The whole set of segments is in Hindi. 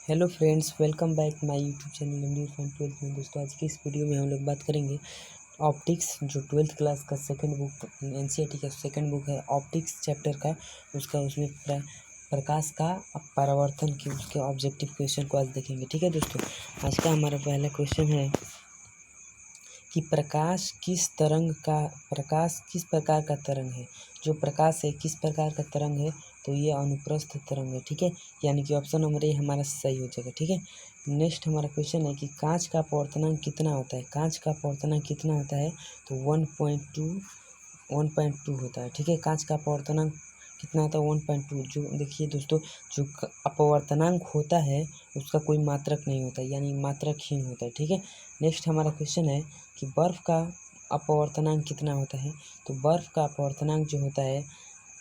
Hello friends, welcome back my YouTube channel news from twelfth में। दोस्तों, आज की इस वीडियो में हम लोग बात करेंगे ऑप्टिक्स, जो ट्वेल्थ क्लास का सेकंड बुक एनसीईआरटी का सेकंड बुक है ऑप्टिक्स चैप्टर का। उसमें प्रकाश का परावर्तन की उसके ऑब्जेक्टिव क्वेश्चन को आज देखेंगे। ठीक है दोस्तों, आज का हमारा पहला क्वेश्चन है कि प्रकाश किस प्रकार का तरंग है। जो प्रकाश है किस प्रकार का तरंग है, तो ये अनुप्रस्थ तरंग है। ठीक है, यानी कि ऑप्शन नंबर ए हमारा सही हो जाएगा। ठीक है, नेक्स्ट हमारा क्वेश्चन है कि कांच का अपवर्तनांक कितना होता है। कांच का अपवर्तनांक कितना होता है, तो 1.2 होता है। ठीक है, कांच का अपवर्तनांक कितना होता है, 1.2। जो देखिए दोस्तों, जो अपवर्तनांक होता है उसका कोई मात्रक नहीं होता, यानी मात्रकहीन होता है। ठीक है, नेक्स्ट हमारा क्वेश्चन है कि बर्फ़ का अपवर्तनांक कितना होता है। तो बर्फ़ का अपवर्तनांक जो होता है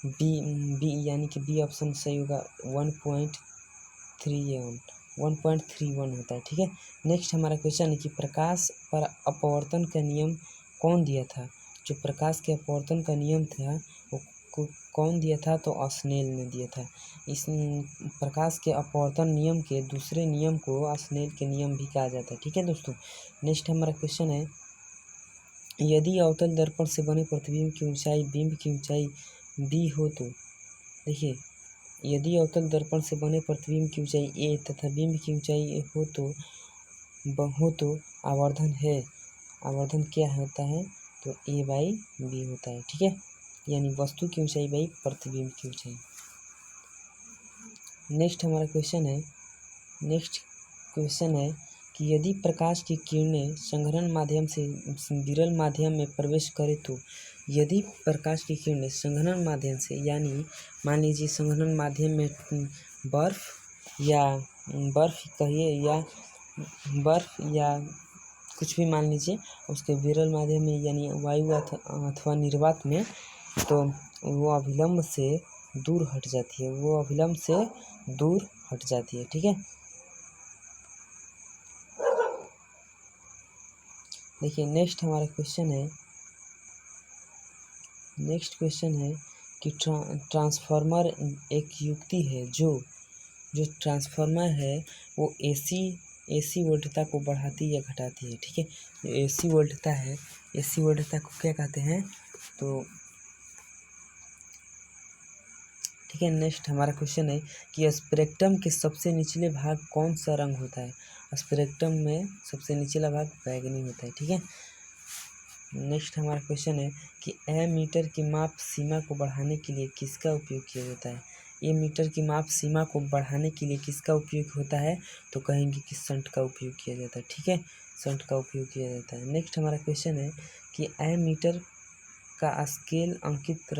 बी यानी कि बी ऑप्शन सही होगा, 1.31 होता है। ठीक है, नेक्स्ट हमारा क्वेश्चन है कि प्रकाश पर अपवर्तन का नियम कौन दिया था। जो प्रकाश के अपवर्तन का नियम था वो कौन दिया था, तो स्नेल ने दिया था। इस प्रकाश के अपवर्तन नियम के दूसरे नियम को स्नेल के नियम भी कहा जाता है। ठीक है दोस्तों, नेक्स्ट हमारा क्वेश्चन है यदि अवतल दर्पण से बने प्रतिबिंब की ऊंचाई बिंब की ऊंचाई बी हो तो, देखिए, यदि अवतल दर्पण से बने प्रतिबिंब की ऊंचाई ए तथा बिंब की ऊंचाई हो तो आवर्धन क्या होता है, तो ए बाई बी होता है। ठीक है, यानी वस्तु की ऊंचाई बाई प्रतिबिंब की ऊंचाई। नेक्स्ट क्वेश्चन है कि यदि प्रकाश की किरणें संघनन माध्यम से विरल माध्यम में प्रवेश करें तो, यदि प्रकाश की किरणें संघनन माध्यम से, यानी मान लीजिए संघनन माध्यम में बर्फ या कुछ भी मान लीजिए, उसके विरल माध्यम में यानी वायु अथवा निर्वात में, तो वो अभिलंब से दूर हट जाती है। ठीक है, देखिए नेक्स्ट क्वेश्चन है कि ट्रांसफार्मर एक युक्ति है जो ट्रांसफार्मर है वो एसी वोल्टता को बढ़ाती या घटाती है। ठीक है, जो एसी वोल्टता को क्या कहते हैं, तो ठीक है। नेक्स्ट हमारा क्वेश्चन है कि स्पेक्ट्रम के सबसे निचले भाग कौन सा रंग होता है। स्पेक्ट्रम में सबसे निचला भाग बैगनी होता है। ठीक है, नेक्स्ट हमारा क्वेश्चन है कि मीटर की माप सीमा को बढ़ाने के लिए किसका उपयोग किया जाता है। मीटर की माप सीमा को बढ़ाने के लिए किसका उपयोग होता है, तो कहेंगे कि शंट का उपयोग किया जाता है। ठीक है, शंट का उपयोग किया जाता है। नेक्स्ट हमारा क्वेश्चन है कि मीटर का स्केल अंकित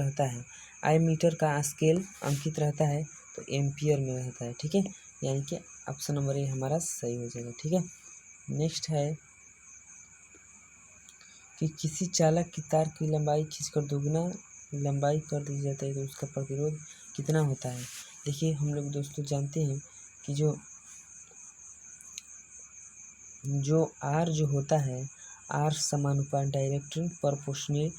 रहता है, तो एम्पियर में रहता है। ठीक है, यानी कि ऑप्शन नंबर ए हमारा सही हो जाएगा। ठीक है, नेक्स्ट है कि किसी चालक की तार की लंबाई खींचकर दोगुना लंबाई कर दी जाती है तो उसका प्रतिरोध कितना होता है। देखिए हम लोग दोस्तों जानते हैं कि जो आर जो होता है, आर समानुपात डायरेक्ट प्रोपोर्शनल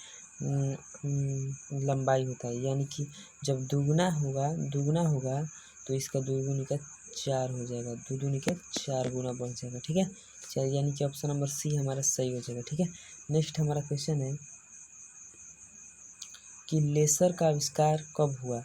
लंबाई होता है, यानी कि जब दुगुना होगा तो इसका दुगुनी का 4 हो जाएगा, दुगुनी का 4 गुना बढ़ जाएगा। ठीक है, चलिए, यानी कि ऑप्शन नंबर सी हमारा सही हो जाएगा। ठीक है, नेक्स्ट हमारा क्वेश्चन है कि लेसर का आविष्कार कब हुआ,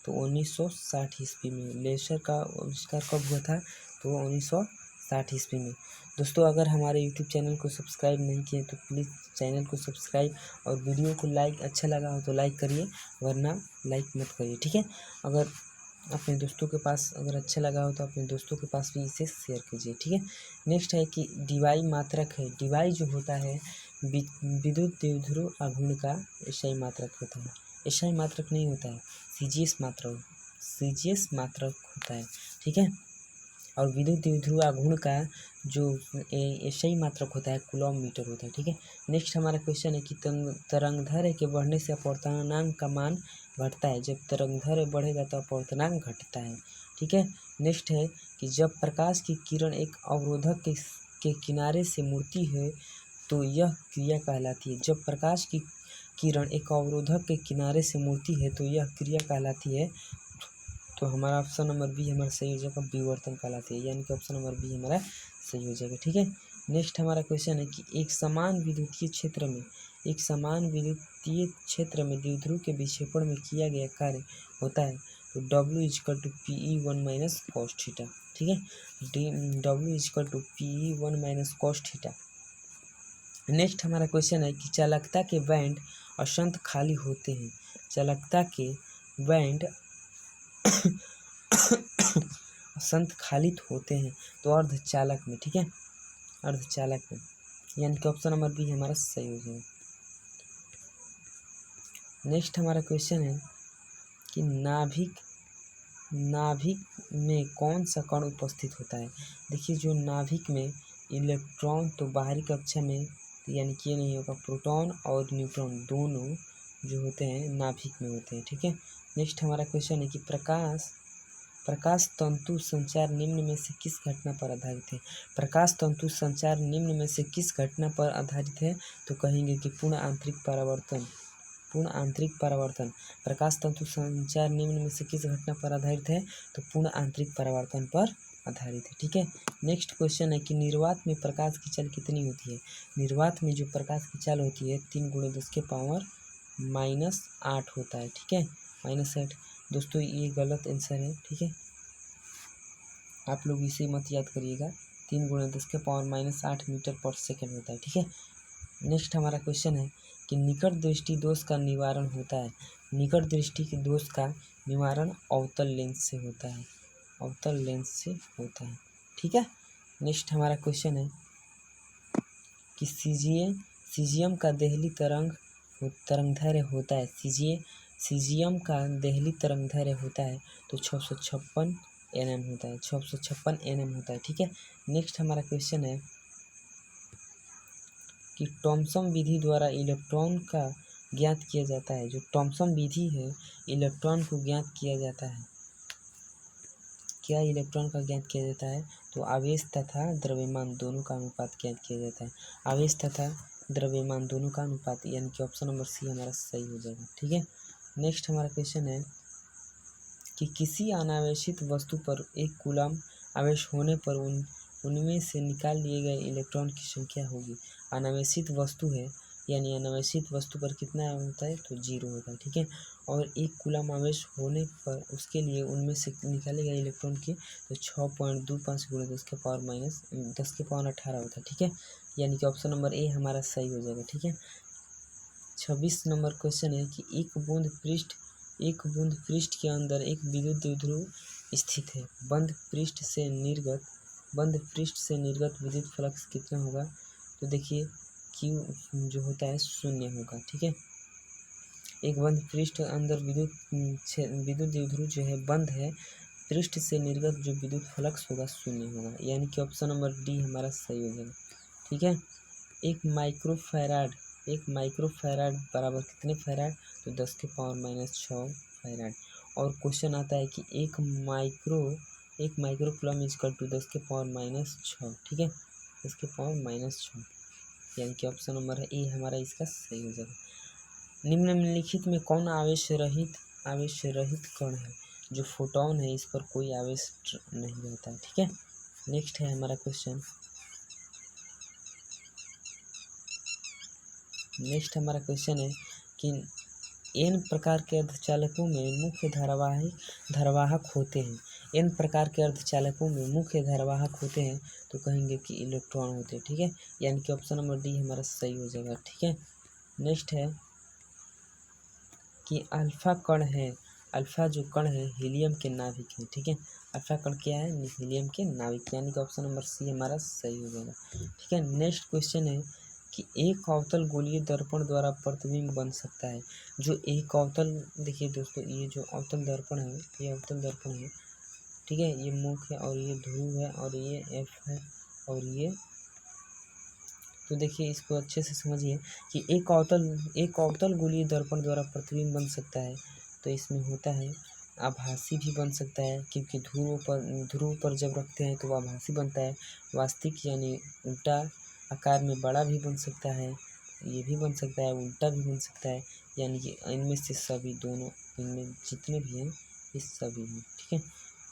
तो 1960 ईस्वी में। लेसर का आविष्कार कब हुआ था, तो 1960 ईस्वी में। दोस्तों, अगर हमारे यूट्यूब चैनल को सब्सक्राइब नहीं किए तो प्लीज़ चैनल को सब्सक्राइब, और वीडियो को लाइक अच्छा लगा हो तो लाइक करिए, वरना लाइक मत करिए। ठीक है, अगर अपने दोस्तों के पास अगर अच्छा लगा हो तो अपने दोस्तों के पास भी इसे शेयर कीजिए। ठीक है, नेक्स्ट है कि डिवाई मात्रक है। डिवाई जो होता है विद्युत द्विध्रुव आघूर्ण का एसआई मात्रक होता है। एसआई मात्रक नहीं होता है, सीजीएस मात्रक होता है। ठीक है, और विद्युत द्विध्रुव आघूर्ण का जो एसआई मात्रक होता है कूलॉम मीटर होता है। ठीक है, नेक्स्ट हमारा क्वेश्चन है कि तरंगदैर्घ्य के बढ़ने से अपवर्तनांक का मान घटता है। जब तरंगदैर्घ्य बढ़ेगा तो अपवर्तनांक घटता है। ठीक है, नेक्स्ट है कि जब प्रकाश की किरण एक अवरोधक के किनारे से मुड़ती है तो यह क्रिया कहलाती है। जब प्रकाश की किरण एक अवरोधक के किनारे से मुड़ती है तो यह क्रिया कहलाती है तो हमारा ऑप्शन नंबर बी हमारा सही हो जाएगा, विवर्तन कहलाती है, यानी कि ऑप्शन नंबर बी हमारा सही हो जाएगा। ठीक है, नेक्स्ट हमारा क्वेश्चन है कि एक समान विद्युतीय क्षेत्र में द्विध्रुव के विक्षेपण में किया गया कार्य होता है तो W = PE1 - cos थीटा। ठीक है, W = PE1 - cos theta. Next हमारा क्वेश्चन है कि चालकता के बैंड असंत खाली होते हैं, चालकता के बैंड असंत खालित होते हैं तो अर्धचालक में। ठीक है, अर्धचालक में, यानी कि ऑप्शन नंबर बी हमारा सही हो जाएगा। नेक्स्ट हमारा क्वेश्चन है कि नाभिक में कौन सा कण उपस्थित होता है। देखिए, जो नाभिक में इलेक्ट्रॉन तो बाहरी कक्षा में, यानी कि ये नहीं होगा, प्रोटॉन और न्यूट्रॉन दोनों जो होते हैं नाभिक में होते हैं। ठीक है, नेक्स्ट हमारा क्वेश्चन है कि प्रकाश तंतु संचार निम्न में से किस घटना पर आधारित है। प्रकाश तंतु संचार निम्न में से किस घटना पर आधारित है तो कहेंगे कि पूर्ण आंतरिक परावर्तन। प्रकाश तंतु संचार निम्न में से किस घटना पर आधारित है तो पूर्ण आंतरिक परावर्तन पर आधारित है। ठीक है, नेक्स्ट क्वेश्चन है कि निर्वात में प्रकाश की चाल कितनी होती है। निर्वात में जो प्रकाश की चाल होती है 3 × 10⁻⁸ होता है। ठीक है, -8। दोस्तों ये गलत आंसर है। ठीक है, आप लोग इसे मत याद करिएगा, 3 × 10⁻⁸ मीटर/सेकंड होता है। ठीक है, नेक्स्ट हमारा क्वेश्चन है कि निकट दृष्टि दोष का निवारण होता है। निकट दृष्टि के दोष का निवारण अवतल लेंस से होता है, अवतल लेंस से होता है। ठीक है, नेक्स्ट हमारा क्वेश्चन है कि सीजियम का देहली तरंगदैर्घ्य होता है। सीजियम का देहली तरंगदैर्घ्य होता है तो 656 nm होता है, 656 nm होता है। ठीक है, नेक्स्ट हमारा क्वेश्चन है कि थॉमसन विधि द्वारा इलेक्ट्रॉन का ज्ञात किया जाता है। जो थॉमसन विधि है, इलेक्ट्रॉन को ज्ञात किया जाता है। क्या इलेक्ट्रॉन का ज्ञात किया जाता है तो आवेश तथा द्रव्यमान दोनों का अनुपात ज्ञात किया जाता है। आवेश तथा द्रव्यमान दोनों का अनुपात, यानी कि ऑप्शन नंबर सी हमारा सही हो जाएगा। ठीक है, नेक्स्ट हमारा क्वेश्चन है कि किसी अनावेशित वस्तु पर 1 कूलम आवेश होने पर उनमें से निकाल लिए गए इलेक्ट्रॉन की संख्या होगी। अनावेशित वस्तु है, यानी अनावेशित वस्तु पर कितना होता है तो 0 होता है। ठीक है, और 1 कूलम आवेश होने पर उसके लिए उनमें से निकाले गए इलेक्ट्रॉन की तो 6.25 × 10⁻18 होता है। ठीक है, यानी कि ऑप्शन नंबर ए हमारा सही हो जाएगा। ठीक है, 26 नंबर क्वेश्चन है कि एक बूंद पृष्ठ के अंदर एक विद्युत द्विध्रुव स्थित है। बंद पृष्ठ से निर्गत विद्युत फ्लक्स कितना होगा तो देखिए Q जो होता है 0 होगा। ठीक है, एक बंद पृष्ठ अंदर विद्युत द्विध्रुव जो है बंद है, पृष्ठ से निर्गत जो विद्युत फ्लक्स होगा 0 होगा, यानी कि ऑप्शन नंबर डी हमारा सही हो जाएगा। ठीक है, एक माइक्रोफैराड बराबर कितने फैराड तो 10⁻⁻6 फैराड। और क्वेश्चन आता है कि एक माइक्रोकूलम = 10⁻⁻6। ठीक है, 10⁻⁻6, यानी कि ऑप्शन नंबर है ए हमारा इसका सही हो जाएगा। निम्नलिखित में कौन आवेश रहित कण है। जो फोटोन है इस पर कोई आवेश नहीं रहता है। ठीक है, नेक्स्ट है हमारा क्वेश्चन, है कि n प्रकार के अर्धचालकों में मुख्य धारावाहक होते हैं। n प्रकार के अर्धचालकों में मुख्य धारावाहक होते हैं तो कहेंगे कि इलेक्ट्रॉन होते हैं। ठीक है, यानी कि ऑप्शन नंबर डी हमारा सही हो जाएगा। ठीक है, नेक्स्ट है कि अल्फा जो कण है हीलियम के नाभिक है। ठीक है, अल्फा कण क्या है, हीलियम के नाभिक, यानी कि ऑप्शन नंबर सी हमारा सही हो जाएगा। ठीक है, नेक्स्ट क्वेश्चन है कि एक अवतल गोलीय दर्पण द्वारा प्रतिबिंब बन सकता है। जो एक अवतल, देखिए दोस्तों, ये जो अवतल दर्पण है, ये अवतल दर्पण है। ठीक है, ये मुख है और ये ध्रुव है और ये एफ है और ये, तो देखिए इसको अच्छे से समझिए कि एक अवतल गोलीय दर्पण द्वारा प्रतिबिंब बन सकता है तो इसमें होता है आभासी भी बन सकता है, क्योंकि ध्रुव पर जब रखते हैं तो वो आभासी बनता है। वास्तविक यानी उल्टा आकार में बड़ा भी बन सकता है, ये भी बन सकता है, उल्टा भी बन सकता है, यानी कि इनमें से सभी दोनों, इनमें जितने भी हैं ये सभी में, ठीक है।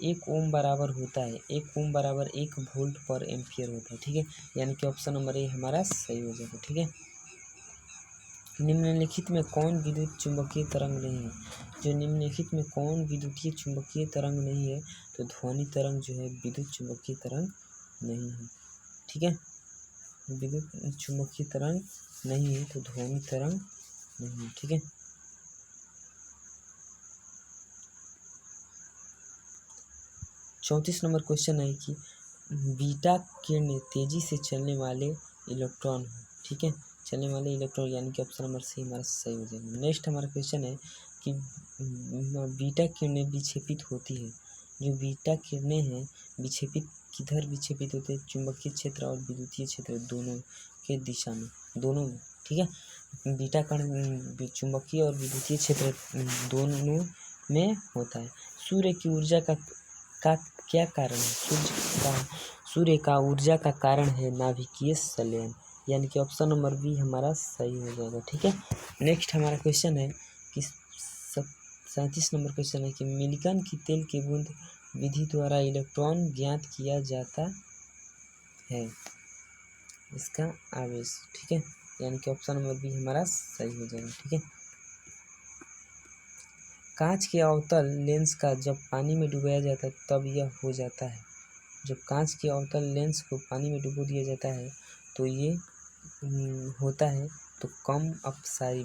1 ओम बराबर होता है, 1 ओम बराबर 1 वोल्ट पर एम्पियर होता है, ठीक है। यानी कि ऑप्शन नंबर ए हमारा सही हो जाएगा, ठीक है। निम्नलिखित में कौन विद्युत चुंबकीय तरंग नहीं है? जो निम्नलिखित में कौन विद्युतीय चुंबकीय तरंग नहीं है, तो ध्वनि तरंग जो है विद्युत चुंबकीय तरंग नहीं है, ठीक है। विद्युत चुंबकीय तरंग नहीं है तो ध्वनि तरंग नहीं है, ठीक है। 34 नंबर क्वेश्चन है कि बीटा किरण तेजी से चलने वाले इलेक्ट्रॉन हो, ठीक है। चलने वाले इलेक्ट्रॉन यानी कि ऑप्शन नंबर सी हमारा सही हो जाएगा। नेक्स्ट हमारा क्वेश्चन है कि बीटा किरणें विक्षेपित होती है। जो बीटा किरणें हैं विक्षेपित किधर विक्षेपित होते हैं? चुंबकीय क्षेत्र और विद्युतीय क्षेत्र दोनों के दिशा में, दोनों में, ठीक है। बीटा कण चुंबकीय और विद्युतीय क्षेत्र दोनों में होता है। सूर्य की ऊर्जा का क्या कारण है? सूर्य का ऊर्जा का कारण है नाभिकीय संलयन, यानी कि ऑप्शन नंबर बी हमारा सही हो जाएगा, ठीक है। नेक्स्ट हमारा क्वेश्चन है कि 37 नंबर क्वेश्चन है कि मिलिकन की तेल की बूंद विधि द्वारा इलेक्ट्रॉन ज्ञात किया जाता है, इसका आवेश, ठीक है। यानी कि ऑप्शन नंबर बी हमारा सही हो जाएगा, ठीक है। कांच के अवतल लेंस का जब पानी में डुबाया जाता है तब यह हो जाता है। जब कांच के अवतल लेंस को पानी में डुबो दिया जाता है तो ये होता है तो कम अपसारी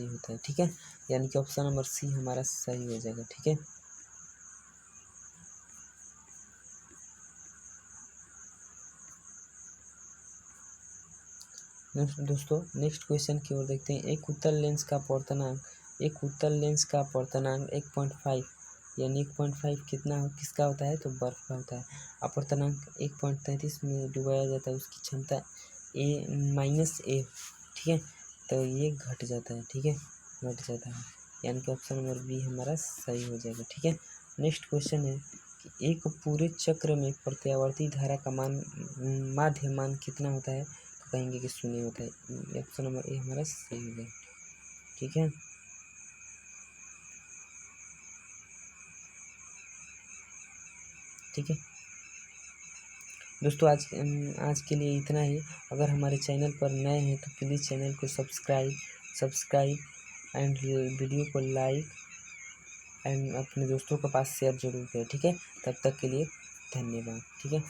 होता है, ठीक है। यानी कि ऑप्शन नंबर सी हमारा सही हो जाएगा, ठीक है। दोस्तों नेक्स्ट क्वेश्चन की ओर देखते हैं। एक उत्तल लेंस का अपवर्तनांक 1.5 यानी 1.5 किसका होता है? तो बर्फ का होता है। अपवर्तनांक 1.33 में डुबाया जाता है, उसकी क्षमता -a, ठीक है। तो ये घट जाता है, ठीक है, घट जाता है। यानी कि ऑप्शन नंबर बी हमारा सही हो जाएगा, ठीक है। नेक्स्ट क्वेश्चन है कि एक पूरे चक्र में प्रत्यावर्ती धारा का माध्य मान कितना होता है? तो कहेंगे कि 0 होता है। ऑप्शन नंबर ए हमारा सही हो जाएगा, ठीक है। ठीक है दोस्तों, आज के लिए इतना ही। अगर हमारे चैनल पर नए हैं तो प्लीज़ चैनल को सब्सक्राइब एंड वीडियो को लाइक एंड अपने दोस्तों के पास शेयर जरूर करें, ठीक है। तब तक के लिए धन्यवाद, ठीक है।